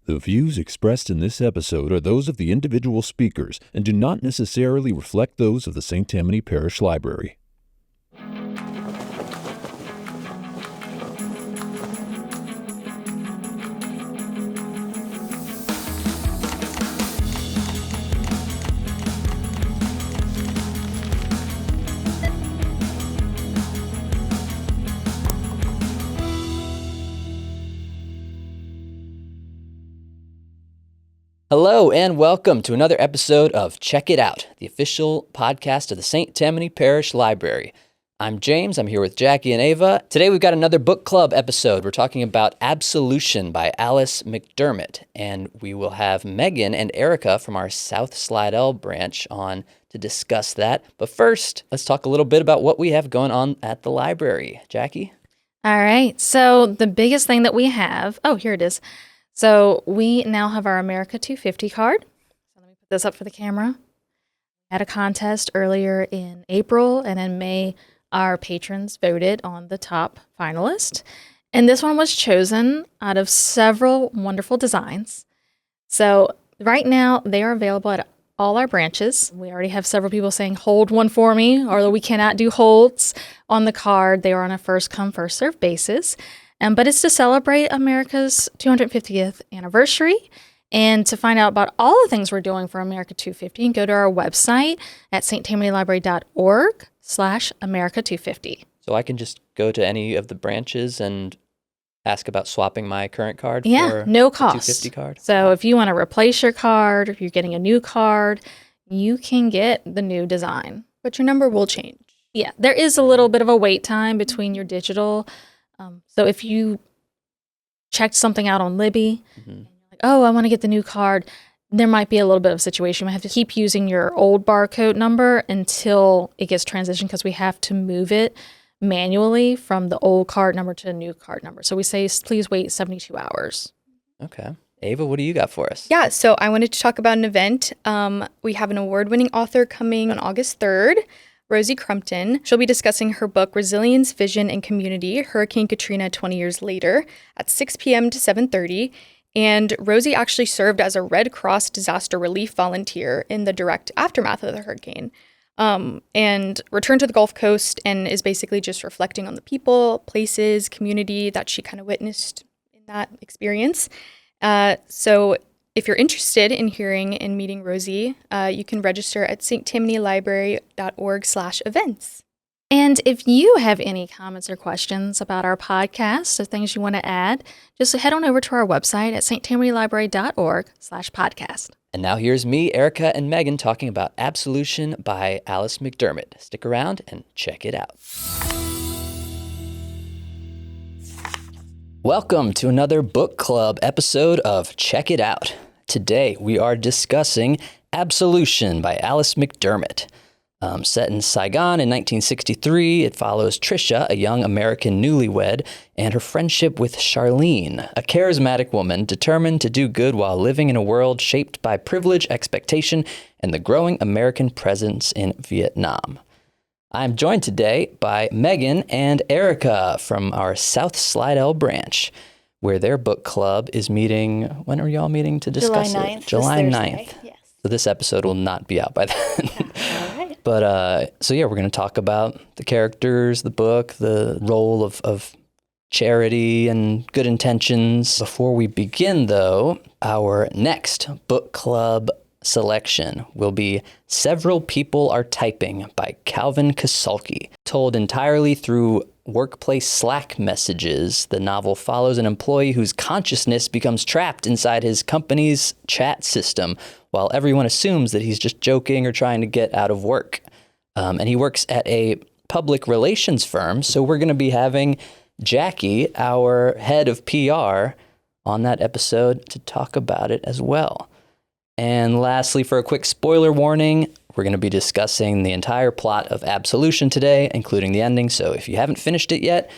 The views expressed in this episode are those of the individual speakers and do not necessarily reflect those of the St. Tammany Parish Library. Hello and welcome to another episode of Check It Out, the official podcast of the St. Tammany Parish Library. I'm James. I'm here with Jackie and Ava. Today we've got another book club episode. We're talking about Absolution by Alice McDermott, and we will have Megan and Erika from our South Slidell Branch on to discuss that. But first, let's talk a little bit about what we have going on at the library. Jackie? All right. So the biggest thing that we have, here it is. So we now have our America 250 card. So let me put this up for the camera. We had a contest earlier in April, and in May, our patrons voted on the top finalist. And this one was chosen out of several wonderful designs. So right now, they are available at all our branches. We already have several people saying, hold one for me, or we cannot do holds on the card. They are on a first come, first served basis. But it's to celebrate America's 250th anniversary. And to find out about all the things we're doing for America 250, you can go to our website at sttamanylibrary.org/America250. So I can just go to any of the branches and ask about swapping my current card for no the cost. 250 card? So if you want to replace your card, if you're getting a new card, you can get the new design. But your number will change. Yeah, there is a little bit of a wait time between your digital. So if you checked something out on Libby, and you're like, I want to get the new card, there might be a little bit of a situation. You have to keep using your old barcode number until it gets transitioned, because we have to move it manually from the old card number to the new card number. So we say, please wait 72 hours. Okay. Ava, what do you got for us? Yeah, so I wanted to talk about an event. We have an award-winning author coming on August 3rd. Rosie Crumpton. She'll be discussing her book, Resilience, Vision, and Community, Hurricane Katrina 20 Years Later, at 6 p.m. to 7:30. And Rosie actually served as a Red Cross disaster relief volunteer in the direct aftermath of the hurricane, and returned to the Gulf Coast and is basically just reflecting on the people, places, community that she kind of witnessed in that experience. So if you're interested in hearing and meeting Rosie, you can register at sttamanylibrary.org/events. And if you have any comments or questions about our podcast or things you want to add, just head on over to our website at sttamanylibrary.org/podcast. And now here's me, Erika, and Megan talking about Absolution by Alice McDermott. Stick around and check it out. Welcome to another book club episode of Check It Out. Today, we are discussing Absolution by Alice McDermott. Set in Saigon in 1963, it follows Trisha, a young American newlywed, and her friendship with Charlene, a charismatic woman determined to do good while living in a world shaped by privilege, expectation, and the growing American presence in Vietnam. I'm joined today by Megan and Erika from our South Slidell Branch, where their book club is meeting. When are y'all meeting to discuss July 9th, it? July this 9th. Thursday, yes. So this episode will not be out by then. All right. But we're going to talk about the characters, the book, the role of charity and good intentions. Before we begin, though, our next book club selection will be Several People Are Typing by Calvin Kasulke. Told entirely through workplace Slack messages, the novel follows an employee whose consciousness becomes trapped inside his company's chat system, while everyone assumes that he's just joking or trying to get out of work. And he works at a public relations firm, so we're going to be having Jackie, our head of PR, on that episode to talk about it as well. And lastly, for a quick spoiler warning, we're going to be discussing the entire plot of Absolution today, including the ending. So if you haven't finished it yet,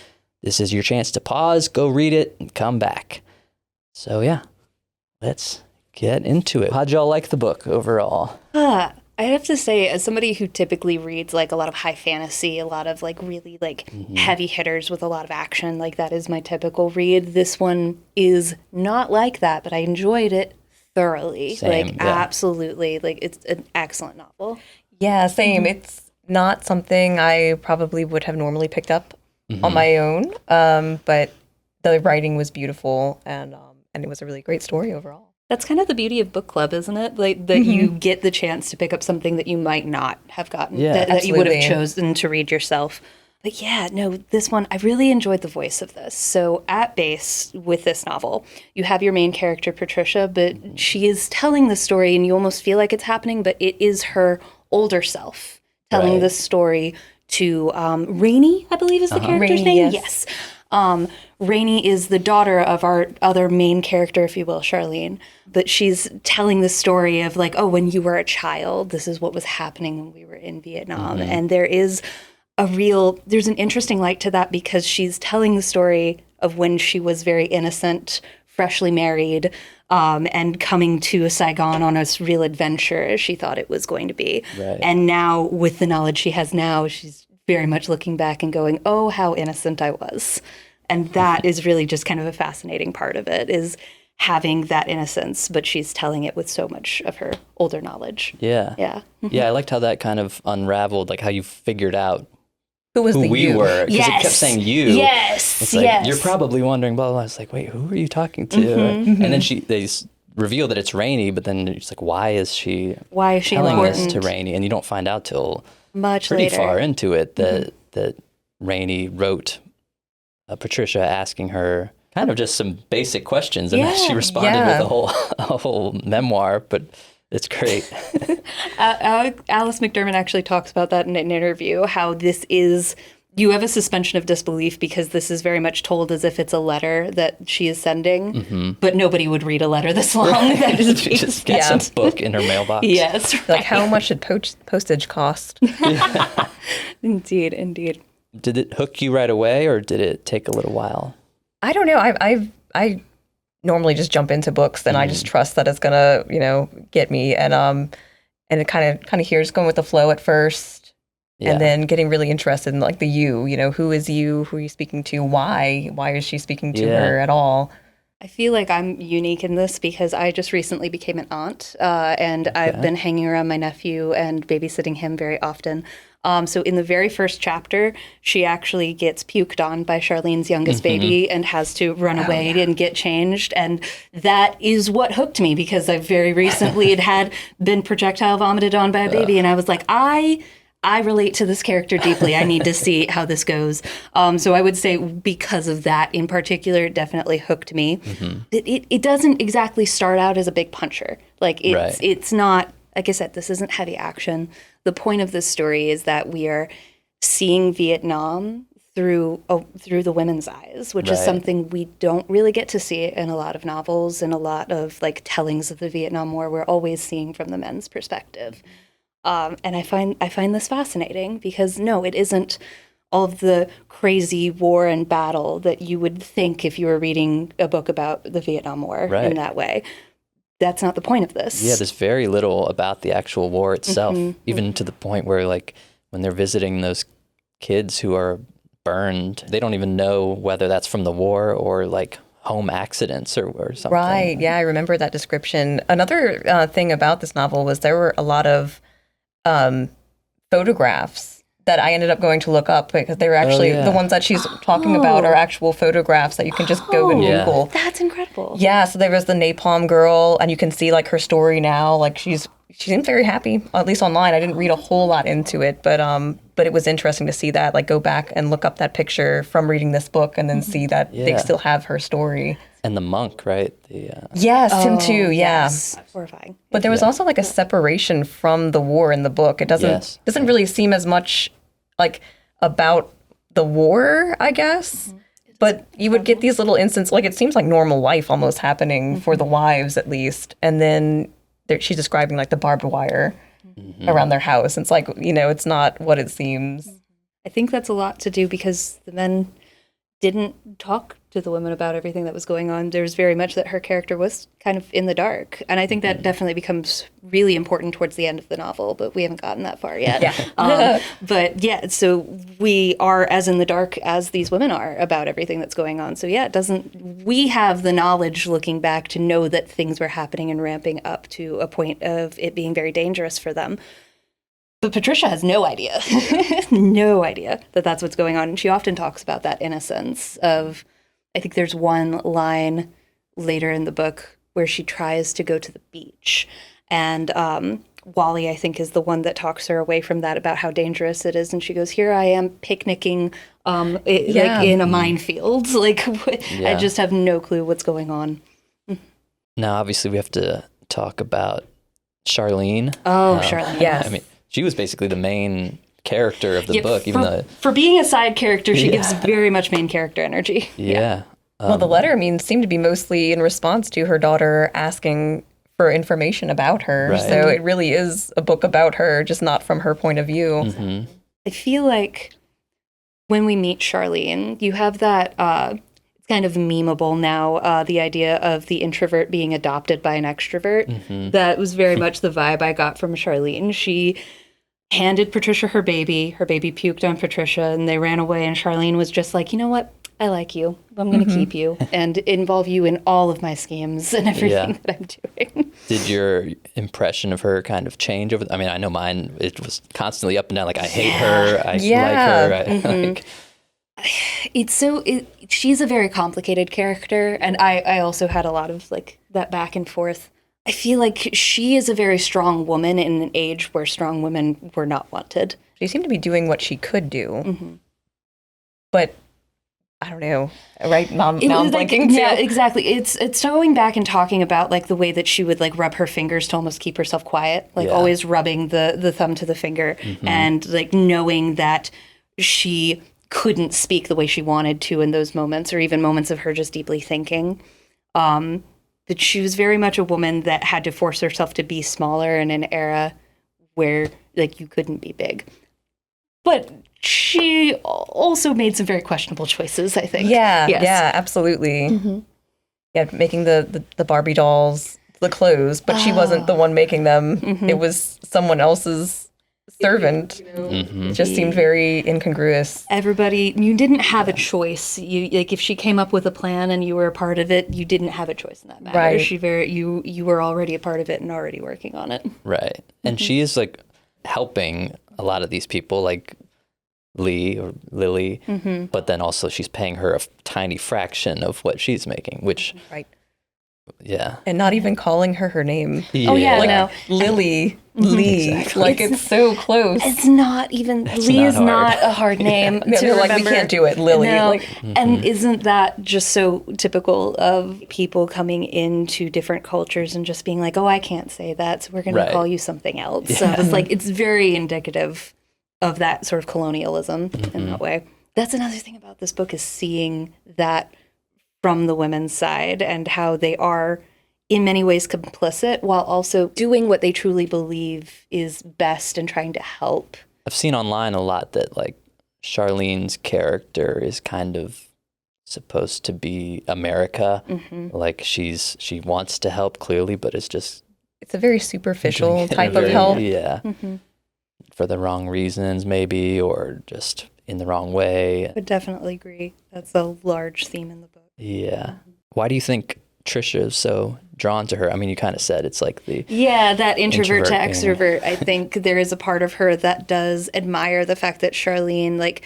this is your chance to pause, go read it, and come back. So yeah, let's get into it. How'd y'all like the book overall? I I have to say, as somebody who typically reads like a lot of high fantasy, a lot of like really like heavy hitters with a lot of action, like that is my typical read. This one is not like that, but I enjoyed it thoroughly. Same, like yeah. Absolutely. Like it's an excellent novel. Yeah, same. It's not something I probably would have normally picked up on my own, but the writing was beautiful, and it was a really great story overall. That's kind of the beauty of book club, isn't it? Like that you get the chance to pick up something that you might not have gotten, Yeah, that you would have absolutely. chosen to read yourself. But yeah, no, this one, I really enjoyed the voice of this. So at base with this novel, you have your main character, Patricia, but she is telling the story and you almost feel like it's happening, but it is her older self telling Right. the story to Rainey, I believe is the character's Rainey, name. yes. Rainey is the daughter of our other main character, if you will, Charlene. But she's telling the story of like, oh, when you were a child, this is what was happening when we were in Vietnam. And there's an interesting light to that because she's telling the story of when she was very innocent, freshly married, and coming to Saigon on a real adventure as she thought it was going to be. Right. And now with the knowledge she has now, she's very much looking back and going, oh, how innocent I was. And that is really just kind of a fascinating part of it, is having that innocence, but she's telling it with so much of her older knowledge. Yeah. Yeah. Yeah, I liked how that kind of unraveled, like how you figured out Who was who the we you? were. Because it kept Yes. saying you. Yes. It's like, yes. you're probably wondering, blah, blah, blah. It's like, wait, who are you talking to? And then they reveal that it's Rainey, but then it's like, why is she telling important? this to Rainey? And you don't find out till Much pretty later. far into it that Rainey wrote Patricia asking her kind of just some basic questions, and then she responded with a whole memoir. But it's great. Alice McDermott actually talks about that in an interview, how this is, you have a suspension of disbelief because this is very much told as if it's a letter that she is sending, but nobody would read a letter this long. That is She just gets a book in her mailbox. Yes. Like, how much did postage cost? Indeed. Did it hook you right away, or did it take a little while? I don't know. I normally just jump into books, and I just trust that it's gonna, get me. And it kind of here's going with the flow at first, Yeah. and then getting really interested in like the you. Who is you? Who are you speaking to? Why? Why is she speaking to Yeah. her at all? I feel like I'm unique in this because I just recently became an aunt, and I've been hanging around my nephew and babysitting him very often. So in the very first chapter, she actually gets puked on by Charlene's youngest baby and has to run away and get changed. And that is what hooked me because I very recently had been projectile vomited on by a baby. And I was like, I relate to this character deeply. I need to see how this goes. So I would say because of that in particular, it definitely hooked me. It doesn't exactly start out as a big puncher. Like it's not, like I said, this isn't heavy action. The point of this story is that we are seeing Vietnam through the women's eyes, which is something we don't really get to see in a lot of novels and a lot of like tellings of the Vietnam War. We're always seeing from the men's perspective. And I find this fascinating because no, it isn't all of the crazy war and battle that you would think if you were reading a book about the Vietnam War in that way. That's not the point of this. Yeah, there's very little about the actual war itself, even to the point where like when they're visiting those kids who are burned, they don't even know whether that's from the war or like home accidents or something. Right. Yeah, I remember that description. Another thing about this novel was there were a lot of photographs that I ended up going to look up because they were actually the ones that she's talking about are actual photographs that you can just go and Google. That's incredible. Yeah, so there was the Napalm Girl, and you can see like her story now. Like she seemed very happy, at least online. I didn't read a whole lot into it, but it was interesting to see that, like go back and look up that picture from reading this book, and then see that they still have her story. And the monk, right? Yes, him too. Yeah. Yes. Horrifying. But there was also like a separation from the war in the book. It doesn't really seem as much like about the war, I guess. But you would get these little instances, like it seems like normal life almost happening for the wives at least. And then she's describing like the barbed wire around their house. It's like, it's not what it seems. I think that's a lot to do because the men didn't talk to the women about everything that was going on. There was very much that her character was kind of in the dark. And I think that definitely becomes really important towards the end of the novel, but we haven't gotten that far yet. But yeah, so we are as in the dark as these women are about everything that's going on. So yeah, we have the knowledge looking back to know that things were happening and ramping up to a point of it being very dangerous for them. But Patricia has no idea, no idea that that's what's going on. And she often talks about that innocence of, I think there's one line later in the book where she tries to go to the beach. And Wally, I think, is the one that talks her away from that about how dangerous it is. And she goes, here I am picnicking like in a minefield. Like, I just have no clue what's going on. Now, obviously, we have to talk about Charlene. Oh, Charlene. Yes. I mean, she was basically the main character of the book, even though for being a side character, she gives very much main character energy. Yeah. Well, the letter seemed to be mostly in response to her daughter asking for information about her. Right. So it really is a book about her, just not from her point of view. Mm-hmm. I feel like when we meet Charlene, you have that, it's kind of memeable now, the idea of the introvert being adopted by an extrovert. Mm-hmm. That was very much the vibe I got from Charlene. She handed Patricia her baby puked on Patricia, and they ran away, and Charlene was just like, you know what? I like you. I'm going to keep you and involve you in all of my schemes and everything that I'm doing. Did your impression of her kind of change over? I mean, I know mine. It was constantly up and down. Like, I hate her. I like her. She's a very complicated character, and I also had a lot of like that back and forth. I feel like she is a very strong woman in an age where strong women were not wanted. She seemed to be doing what she could do, but I don't know, right? Now I'm blanking too. Yeah, exactly. It's going back and talking about like the way that she would like rub her fingers to almost keep herself quiet, like always rubbing the thumb to the finger, and like knowing that she couldn't speak the way she wanted to in those moments, or even moments of her just deeply thinking. That she was very much a woman that had to force herself to be smaller in an era where like you couldn't be big. But she also made some very questionable choices, I think. Yeah, absolutely. Yeah, making the Barbie dolls, the clothes, but she wasn't the one making them. It was someone else's servant. It just seemed very incongruous. You didn't have a choice. You like if she came up with a plan and you were a part of it, you didn't have a choice in that matter. Right. You were already a part of it and already working on it. Right. And she is like helping a lot of these people, like Lee or Lily, but then also she's paying her a tiny fraction of what she's making, which and not even calling her name. No. Lily, Lee, exactly. like it's so close. It's not even Lee is not a hard name to remember. Like we can't do it, Lily. No. And isn't that just so typical of people coming into different cultures and just being like, oh, I can't say that, so we're going to call you something else. So it's like it's very indicative of that sort of colonialism in that way. That's another thing about this book is seeing that from the women's side and how they are in many ways complicit while also doing what they truly believe is best and trying to help. I've seen online a lot that like Charlene's character is kind of supposed to be America. Like she wants to help clearly, but it's a very superficial type of help. Yeah. For the wrong reasons maybe, or just in the wrong way. I would definitely agree. That's a large theme in the book. Yeah. Why do you think Trisha is so drawn to her? I mean, you kind of said it's like the... Yeah, that introvert to extrovert. I think there is a part of her that does admire the fact that Charlene, like,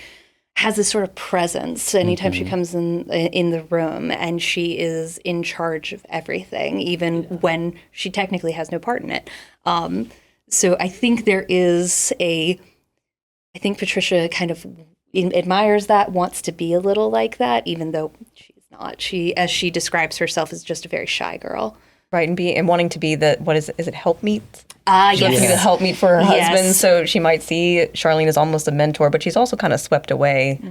has this sort of presence anytime she comes in the room, and she is in charge of everything, even when she technically has no part in it. So I think I think Patricia kind of admires that, wants to be a little like that, even though she's not. She, as she describes herself, is just a very shy girl. Right, and wanting to be is it helpmeet? Yes. She wants to be the helpmeet for her husband, so she might see Charlene as almost a mentor, but she's also kind of swept away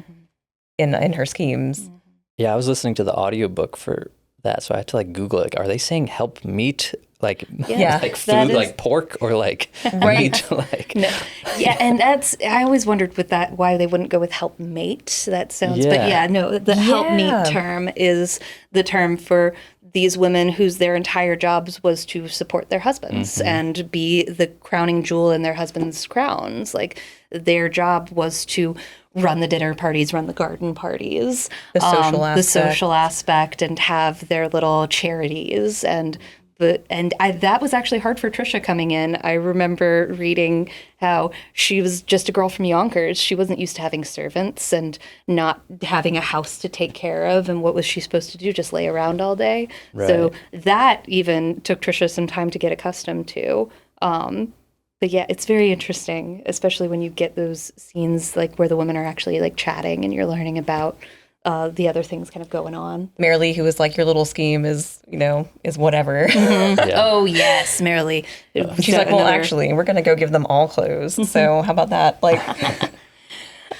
in her schemes. Yeah, I was listening to the audiobook for that, so I had to like Google it. Like, are they saying help meet Like, Yeah. like That food, is- like pork or like meat. Like, No. Yeah, and I always wondered with that why they wouldn't go with helpmate. That sounds, but Yeah. yeah, no, the helpmeet Yeah. term is the term for these women whose their entire jobs was to support their husbands and be the crowning jewel in their husbands' crowns. Like their job was to run the dinner parties, run the garden parties, The social the aspect. social aspect, and have their little charities. That was actually hard for Trisha coming in. I remember reading how she was just a girl from Yonkers. She wasn't used to having servants and not having a house to take care of. And what was she supposed to do? Just lay around all day? So that even took Trisha some time to get accustomed to. But yeah, it's very interesting, especially when you get those scenes like where the women are actually like chatting and you're learning about the other things kind of going on. Marilee, who was like, your little scheme is, is whatever. Oh yes, Marilee. She's like, well, actually, we're going to go give them all clothes. So how about that? Like,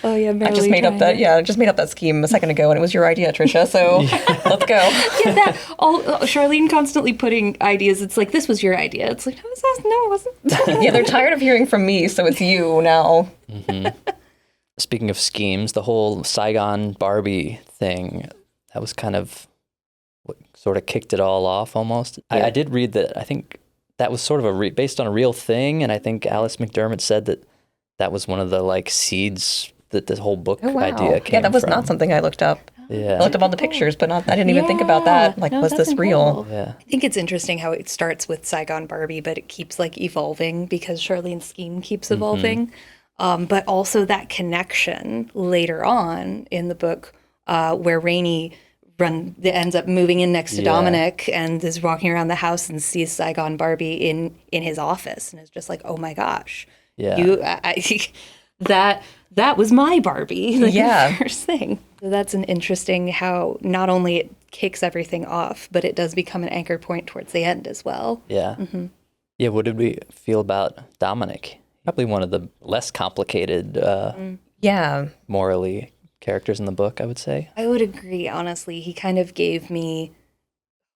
oh yeah, Marilee. I just made up that scheme a second ago, and it was your idea, Trisha. So let's go. Charlene constantly putting ideas. It's like, this was your idea. It's like, no, it wasn't. Yeah, they're tired of hearing from me, so it's you now. speaking of schemes, the whole Saigon Barbie thing, that was kind of what sort of kicked it all off almost. I did read that. I think that was sort of based on a real thing, and I think Alice McDermott said that was one of the like seeds that this whole book idea came from. Yeah, that was not something I looked up. Yeah. I looked up all the pictures, but I didn't even think about that. Like, was this real? Yeah. I think it's interesting how it starts with Saigon Barbie, but it keeps like evolving because Charlene's scheme keeps evolving. But also that connection later on in the book where Rainey ends up moving in next to Dominic and is walking around the house and sees Saigon Barbie in his office and is just like, oh my gosh, that was my Barbie. Like, the first thing. So that's an interesting how not only it kicks everything off, but it does become an anchor point towards the end as well. Yeah. Yeah. What did we feel about Dominic? Probably one of the less complicated, morally characters in the book, I would say. I would agree, honestly. He kind of gave me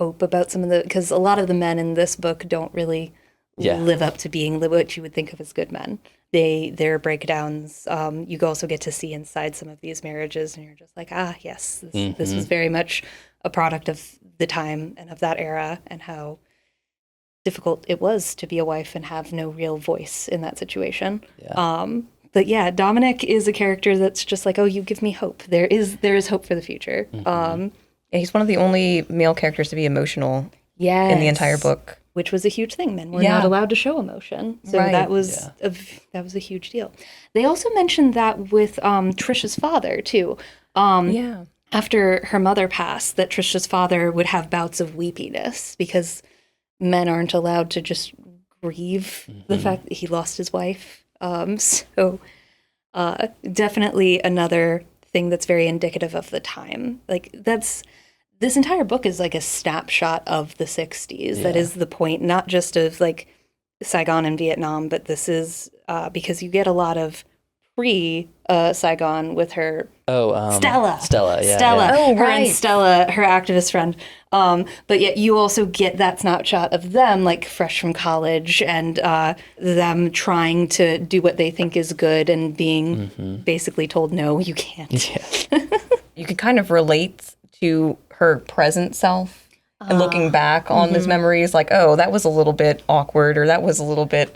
hope about some of because a lot of the men in this book don't really live up to being what you would think of as good men. Their breakdowns, you also get to see inside some of these marriages, and you're just like, yes, this was very much a product of the time and of that era, and how difficult it was to be a wife and have no real voice in that situation. But yeah, Dominic is a character that's just like, oh, you give me hope. There is hope for the future. He's one of the only male characters to be emotional in the entire book. Which was a huge thing. Men were not allowed to show emotion. So that was a huge deal. They also mentioned that with Trisha's father, too. After her mother passed, that Trisha's father would have bouts of weepiness because men aren't allowed to just grieve the fact that he lost his wife. So definitely another thing that's very indicative of the time. Like this entire book is like a snapshot of the 60s. That is the point, not just of like Saigon and Vietnam, but this is because you get a lot of pre-Saigon with her Stella. Stella, yeah. Stella, Oh, her right. and Stella, her activist friend. But yet you also get that snapshot of them like fresh from college and them trying to do what they think is good and being basically told, no, you can't. You can kind of relate to her present self and looking back on those memories like, oh, that was a little bit awkward or that was a little bit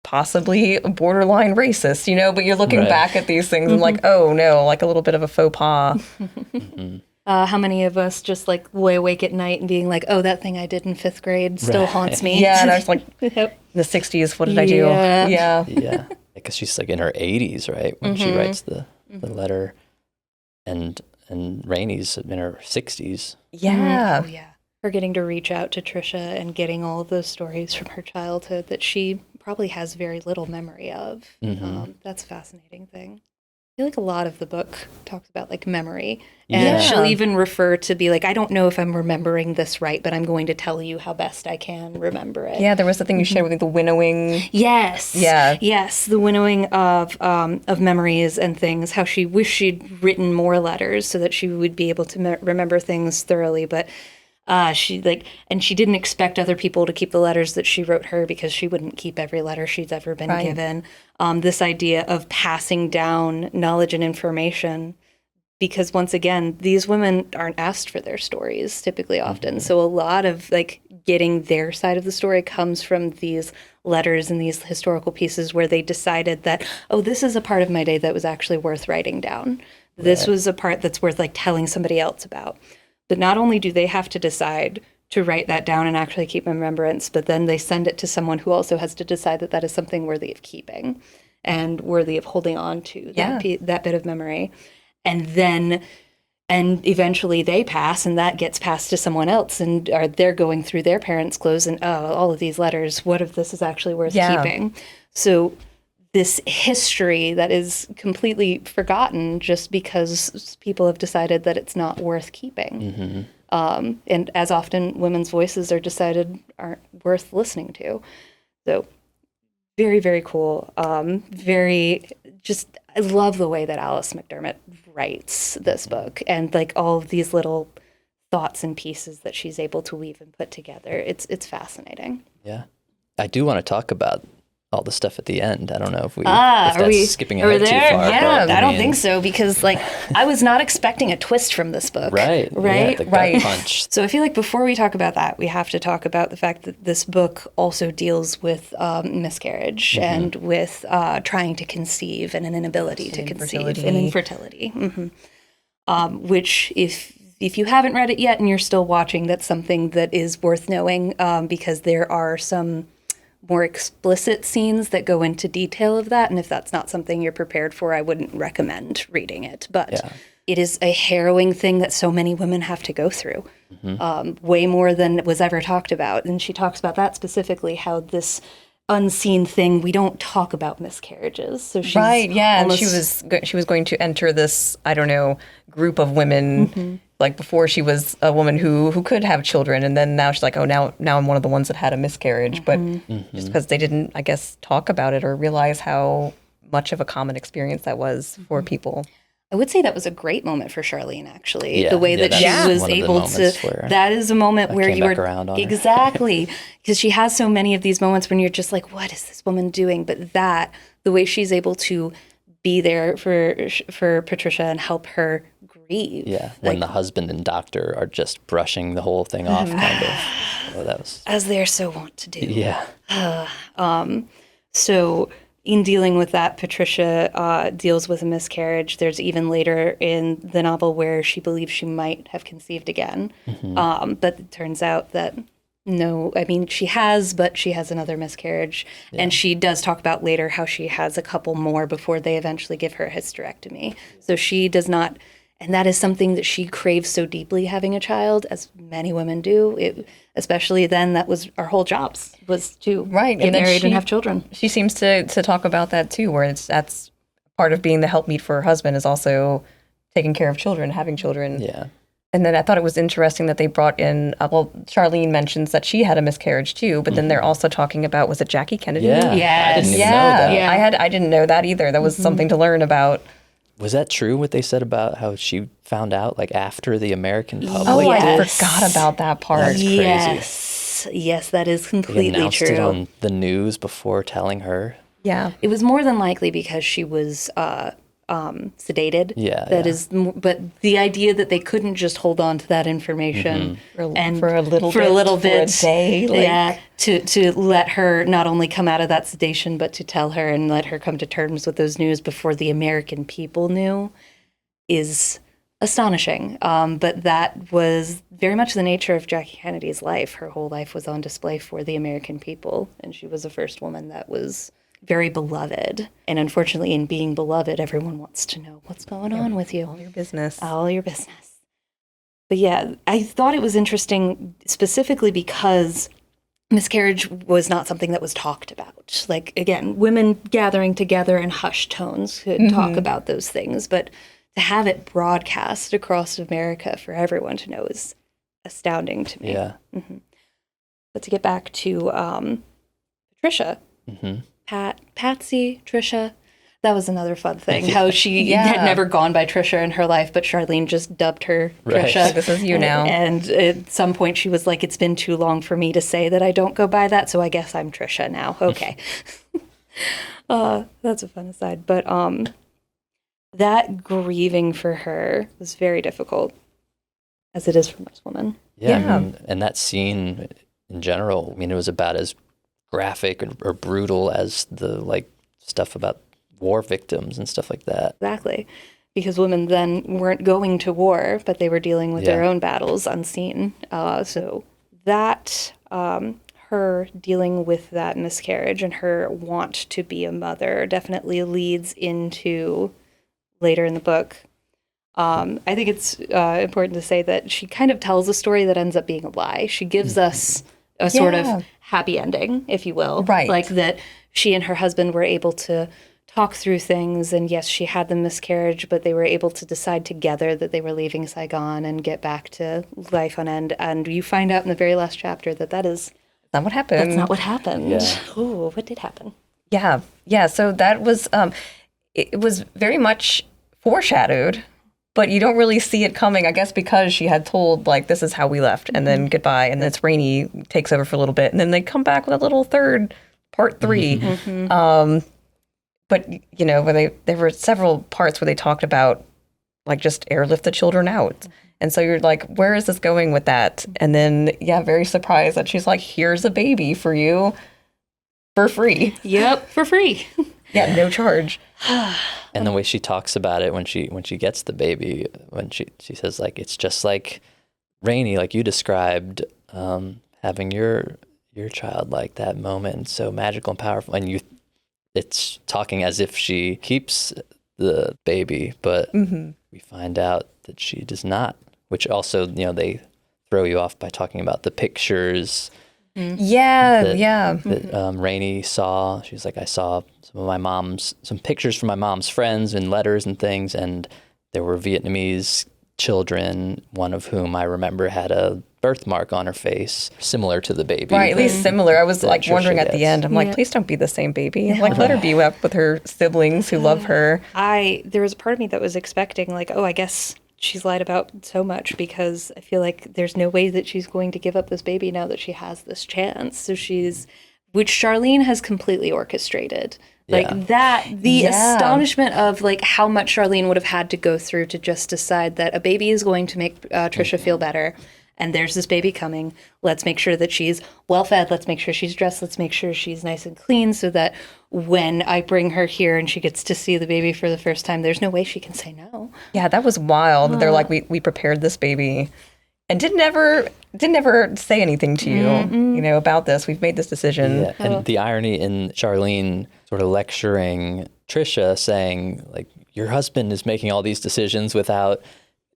possibly borderline racist, but you're looking back at these things and like, oh no, like a little bit of a faux pas. How many of us just like lay awake at night and being like, oh, that thing I did in 5th grade still haunts me. Yeah, and I was like, in the 60s, what did I do? Yeah. Yeah. Because she's like in her 80s, right? When she writes the letter. And Rainey's in her 60s. Yeah. Oh, yeah. Her getting to reach out to Trisha and getting all of those stories from her childhood that she probably has very little memory of. That's a fascinating thing. I feel like a lot of the book talks about like memory. And she'll even refer to be like, I don't know if I'm remembering this right, but I'm going to tell you how best I can remember it. Yeah, there was the thing you shared with the winnowing. Yes. Yeah. Yes, the winnowing of memories and things, how she wished she'd written more letters so that she would be able to remember things thoroughly. But And she didn't expect other people to keep the letters that she wrote her because she wouldn't keep every letter she's ever been given. This idea of passing down knowledge and information, because once again, these women aren't asked for their stories typically often. So a lot of like getting their side of the story comes from these letters and these historical pieces where they decided that, oh, this is a part of my day that was actually worth writing down. This was a part that's worth like telling somebody else about. But not only do they have to decide to write that down and actually keep in remembrance, but then they send it to someone who also has to decide that that is something worthy of keeping and worthy of holding on to, that bit of memory. And eventually they pass, and that gets passed to someone else, and they're going through their parents' clothes, and all of these letters, what if this is actually worth keeping? So this history that is completely forgotten just because people have decided that it's not worth keeping. And as often women's voices are decided aren't worth listening to. So very, very cool. I love the way that Alice McDermott writes this book, and like all of these little thoughts and pieces that she's able to weave and put together. It's fascinating. Yeah. I do want to talk about all the stuff at the end. I don't know if that's skipping ahead too far. Yeah, I don't think so, because like I was not expecting a twist from this book. Right. Yeah, the gut punch. So I feel like before we talk about that, we have to talk about the fact that this book also deals with miscarriage and with trying to conceive and an inability to conceive and infertility. Which if you haven't read it yet and you're still watching, that's something that is worth knowing, because there are some more explicit scenes that go into detail of that. And if that's not something you're prepared for, I wouldn't recommend reading it. But it is a harrowing thing that so many women have to go through, way more than was ever talked about. And she talks about that specifically, how this unseen thing, we don't talk about miscarriages. So she's and she was going to enter this, I don't know, group of women like before she was a woman who could have children, and then now she's like, oh, now I'm one of the ones that had a miscarriage. But just because they didn't, I guess, talk about it or realize how much of a common experience that was for people. I would say that was a great moment for Charlene, actually. The way that she was able to, that is a moment where you were, exactly, because she has so many of these moments when you're just like, what is this woman doing? But the way she's able to be there for Patricia and help her grieve. Yeah, when the husband and doctor are just brushing the whole thing off, kind of. Oh, that was, as they're so wont to do. Yeah. So in dealing with that, Patricia deals with a miscarriage. There's even later in the novel where she believes she might have conceived again. But it turns out that no, I mean, she has another miscarriage. Yeah. And she does talk about later how she has a couple more before they eventually give her a hysterectomy. So she does not, and that is something that she craves so deeply, having a child, as many women do. Especially then, that was our whole jobs, was to get married and have children. She seems to talk about that too, where that's part of being the helpmeet for her husband is also taking care of children, having children. Yeah. And then I thought it was interesting that they brought in, Charlene mentions that she had a miscarriage too, but then they're also talking about, was it Jackie Kennedy? Yeah. Yes. I didn't even know that. Yeah. I didn't know that either. That was something to learn about. Was that true, what they said about how she found out, like, after the American public? Oh, I forgot about that part. That's crazy. Yes, that is completely true. They announced it on the news before telling her. Yeah. It was more than likely because she was sedated. But the idea that they couldn't just hold on to that information for a little bit, for a day, to let her not only come out of that sedation, but to tell her and let her come to terms with those news before the American people knew, is astonishing. But that was very much the nature of Jackie Kennedy's life. Her whole life was on display for the American people, and she was the first woman that was very beloved. And unfortunately, in being beloved, everyone wants to know what's going on with you. All your business. All your business. But yeah, I thought it was interesting specifically because miscarriage was not something that was talked about. Like, again, women gathering together in hushed tones could talk about those things, but to have it broadcast across America for everyone to know is astounding to me. Yeah. But to get back to Patricia, Patsy, Trisha, That was another fun thing, how she had never gone by Trisha in her life, but Charlene just dubbed her Trisha. Like, this is you now. And at some point she was like, it's been too long for me to say that I don't go by that, so I guess I'm Trisha now. Okay. That's a fun aside. But that grieving for her was very difficult, as it is for most women. Yeah. I mean, and that scene in general, I mean, it was about as graphic or brutal as the like stuff about war victims and stuff like that. Exactly. Because women then weren't going to war, but they were dealing with their own battles unseen. So that, her dealing with that miscarriage and her want to be a mother definitely leads into later in the book. I think it's important to say that she kind of tells a story that ends up being a lie. She gives us a sort of happy ending, if you will. Right. Like that she and her husband were able to talk through things, and yes, she had the miscarriage, but they were able to decide together that they were leaving Saigon and get back to life on end. And you find out in the very last chapter that is not what happened. That's not what happened. Yeah. Oh, what did happen? Yeah. So that was, it was very much foreshadowed, but you don't really see it coming, I guess, because she had told, like, this is how we left, and then goodbye, and then it's Rainey takes over for a little bit, and then they come back with a little third, part 3. But, you know, when there were several parts where they talked about, like, just airlift the children out. And so you're like, where is this going with that? And then, very surprised that she's like, here's a baby for you for free. Yep, for free. Yeah, no charge. And the way she talks about it when she gets the baby, when she says, like, it's just like Rainey, like you described, having your child, like that moment, so magical and powerful. And it's talking as if she keeps the baby, but we find out that she does not, which also, you know, they throw you off by talking about the pictures. That Rainey saw. She's like, I saw some pictures from my mom's friends and letters and things, and there were Vietnamese children, one of whom I remember had a birthmark on her face, similar to the baby. Right, at least similar. I was like Trisha wondering at the end, I'm like, please don't be the same baby. Like, let her be up with her siblings who love her. There was a part of me that was expecting, like, oh, I guess she's lied about so much, because I feel like there's no way that she's going to give up this baby now that she has this chance. So which Charlene has completely orchestrated. Like the astonishment of like how much Charlene would have had to go through to just decide that a baby is going to make Trisha feel better. And there's this baby coming. Let's make sure that she's well fed. Let's make sure she's dressed. Let's make sure she's nice and clean, so that when I bring her here and she gets to see the baby for the first time, there's no way she can say no. Yeah, that was wild. They're like, we prepared this baby and didn't ever say anything to you, you know, about this. We've made this decision. Yeah. And the irony in Charlene sort of lecturing Trisha, saying, like, your husband is making all these decisions without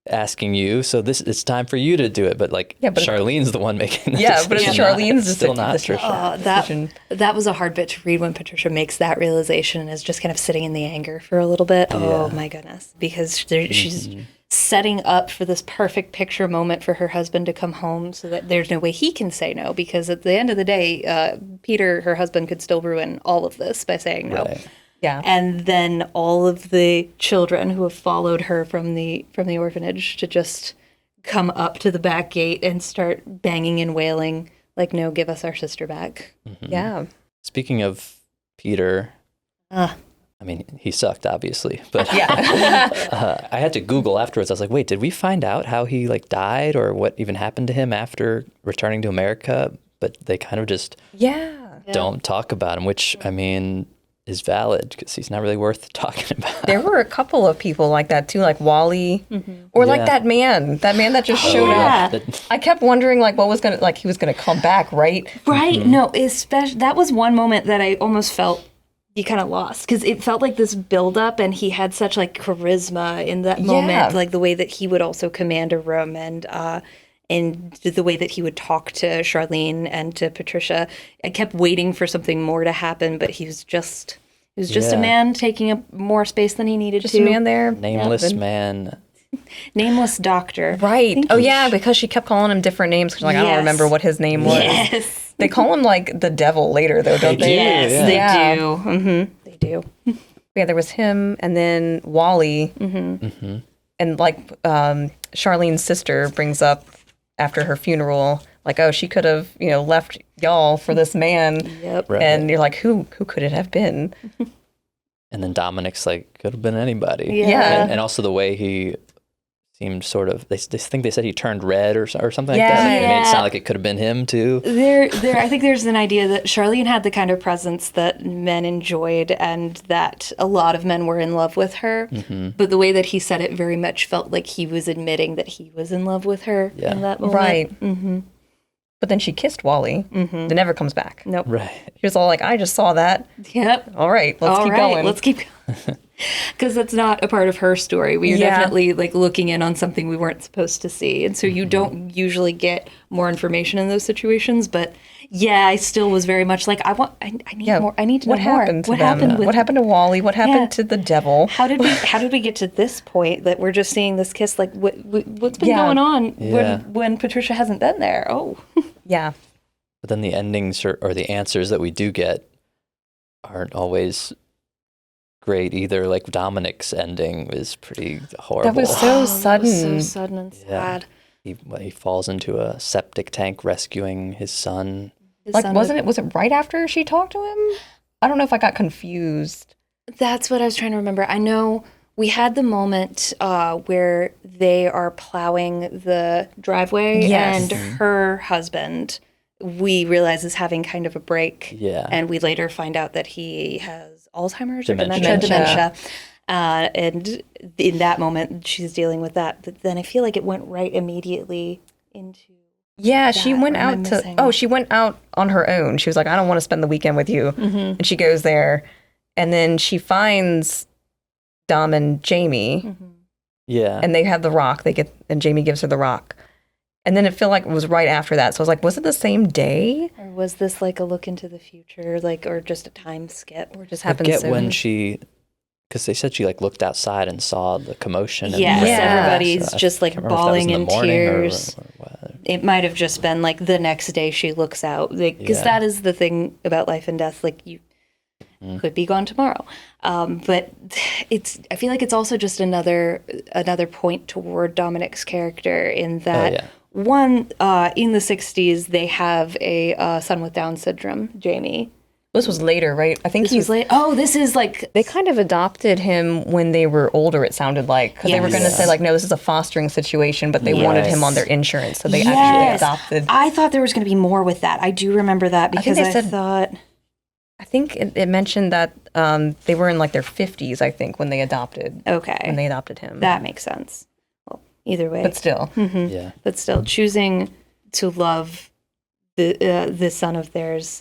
asking you, so it's time for you to do it. But like, Charlene's the one making the decision. But it's Charlene's still not Trisha. That was a hard bit to read when Patricia makes that realization and is just kind of sitting in the anger for a little bit. Oh my goodness, because she's setting up for this perfect picture moment for her husband to come home, so that there's no way he can say no, because at the end of the day, Peter, her husband, could still ruin all of this by saying no. Right. Yeah. And then all of the children who have followed her from the orphanage to just come up to the back gate and start banging and wailing, like, no, give us our sister back. Yeah. Speaking of Peter, I mean, he sucked, obviously, but I had to Google afterwards. I was like, wait, did we find out how he like died or what even happened to him after returning to America? But they kind of just don't talk about him, which, I mean, is valid, because he's not really worth talking about. There were a couple of people like that too, like Wally, or like that man that just showed up. I kept wondering, like, what was gonna, like, he was gonna come back, right? Right. No, especially that was one moment that I almost felt you kind of lost, because it felt like this buildup, and he had such like charisma in that moment, like the way that he would also command a room, and the way that he would talk to Charlene and to Patricia. I kept waiting for something more to happen, but he was just a man taking up more space than he needed to. Just a man there. Nameless man. Nameless doctor. Right. Oh, yeah, because she kept calling him different names. Because, like, I don't remember what his name was. Yes. They call him, like, the devil later, though, don't they? Yes, they do. They do. Yeah, there was him, and then Wally, and like Charlene's sister brings up after her funeral, like, oh, she could have, left y'all for this man. Yep. Right. And you're like, who could it have been? And then Dominic's like, could have been anybody. Yeah. And also the way he seemed sort of, they think they said he turned red or something like Yeah. that. Like, it made it Yeah. sound like it could have been him too. I think there's an idea that Charlene had the kind of presence that men enjoyed and that a lot of men were in love with her. But the way that he said it very much felt like he was admitting that he was in love with her in that moment. Right. Mm-hmm. But then she kissed Wally. It never comes back. Nope. Right. She was all like, I just saw that. Yep. All right, let's keep going. Let's keep going. Because that's not a part of her story. We are definitely like looking in on something we weren't supposed to see. And so you don't usually get more information in those situations. But yeah, I still was very much like, I need more. I need to know what happened more. to them? What happened to Wally? What happened to the devil? How did we get to this point that we're just seeing this kiss? Like what's been going on when Patricia hasn't been there? Oh. Yeah. But then the endings or the answers that we do get aren't always great either. Like Dominic's ending was pretty horrible. That was so sudden. That was so sudden and sad. He falls into a septic tank rescuing his son. Was it right after she talked to him? I don't know if I got confused. That's what I was trying to remember. I know we had the moment where they are plowing the driveway and her husband, we realize, is having kind of a break. Yeah. And we later find out that he has Alzheimer's Dementia. or dementia. And in that moment, she's dealing with that. But then I feel like it went right immediately into... Yeah, she went or am I out missing? she went out on her own. She was like, I don't want to spend the weekend with you. And she goes there. And then she finds Dom and Jamie. Yeah. And they have the rock. And Jamie gives her the rock. And then it felt like it was right after that. So I was like, was it the same day? Or was this like a look into the future, or just a time skip? Or just I happened forget soon? when she, because they said she like looked outside and saw the commotion. Yes, everybody's So I just like can't remember if that was bawling in in the morning tears. or what. It might have just been like the next day she looks out, because that is the thing about life and death. Like you could be gone tomorrow, but I feel like it's also just another point toward Dominic's character in that one in the 60s they have a son with Down syndrome, Jamie. This was later, right? I think This was late. Oh, this is like they kind of adopted him when they were older, it sounded like. Because they were going to say, like, no, this is a fostering situation, but they wanted him on their insurance. So they actually adopted. I thought there was going to be more with that. I do remember that because I think it mentioned that they were in like their 50s, I think, when they adopted. Okay. When they adopted him. That makes sense. Well, either way. But still. Yeah. But still, choosing to love the son of theirs,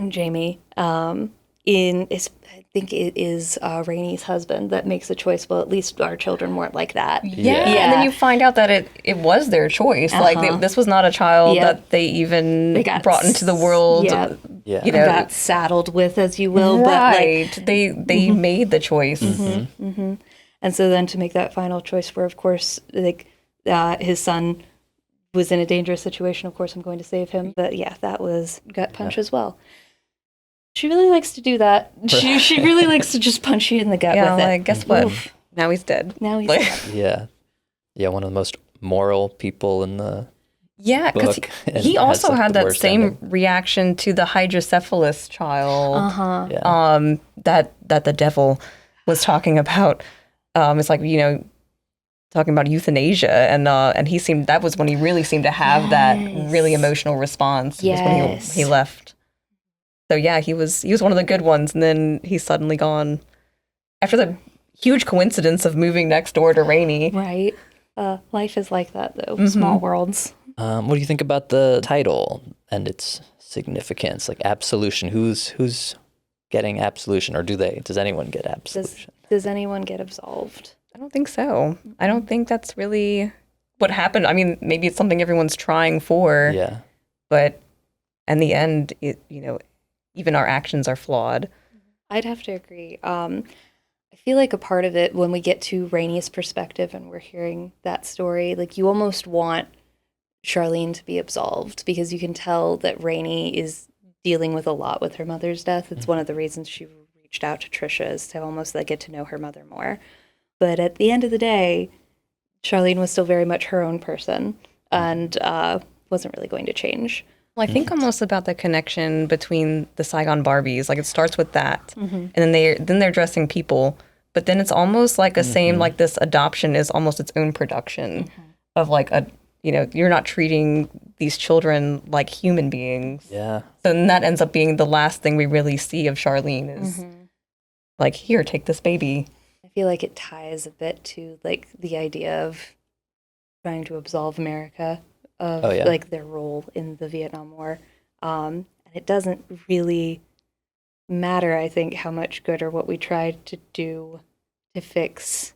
Jamie, I think it is Rainey's husband that makes a choice. Well, at least our children weren't like that. Yeah. And then you find out that it was their choice. Like this was not a child that they even brought into the world. Yeah. You know, got saddled with, as you will. Right. But like, they made the choice. And so then to make that final choice where, of course, like his son was in a dangerous situation, of course I'm going to save him. But yeah, that was gut punch as well. She really likes to do that. She really likes to just punch you in the gut with it. Like, guess what? Oof. Now he's dead. Now he's dead. Yeah. Yeah, one of the most moral people in the Yeah, because book. he and also has, like, had the that worst same ending. reaction to the hydrocephalus child Yeah. that the devil was talking about. It's like, talking about euthanasia, and that was when he really seemed to have that really emotional response. Yes. Was when he left. So yeah, he was one of the good ones, and then he's suddenly gone after the huge coincidence of moving next door to Rainey. Right. Life is like that, though. Small worlds. What do you think about the title and its significance? Like absolution, who's getting absolution, or does anyone get absolution? Does anyone get absolved? I don't think so. I don't think that's really what happened. I mean, maybe it's something everyone's trying for. Yeah. But in the end, even our actions are flawed. I'd have to agree. I feel like a part of it, when we get to Rainey's perspective and we're hearing that story, like you almost want Charlene to be absolved, because you can tell that Rainey is dealing with a lot with her mother's death. It's one of the reasons she reached out to Trisha is to almost like get to know her mother more. But at the end of the day, Charlene was still very much her own person and wasn't really going to change. Well, I think almost about the connection between the Saigon Barbies. Like it starts with that, and then they're dressing people, but then it's almost like a same like this adoption is almost its own production of like a you're not treating these children like human beings. Yeah. So then that ends up being the last thing we really see of Charlene is like, here, take this baby. I feel like it ties a bit to like the idea of trying to absolve America of like their role in the Vietnam War. And it doesn't really matter, I think, how much good or what we tried to do to fix.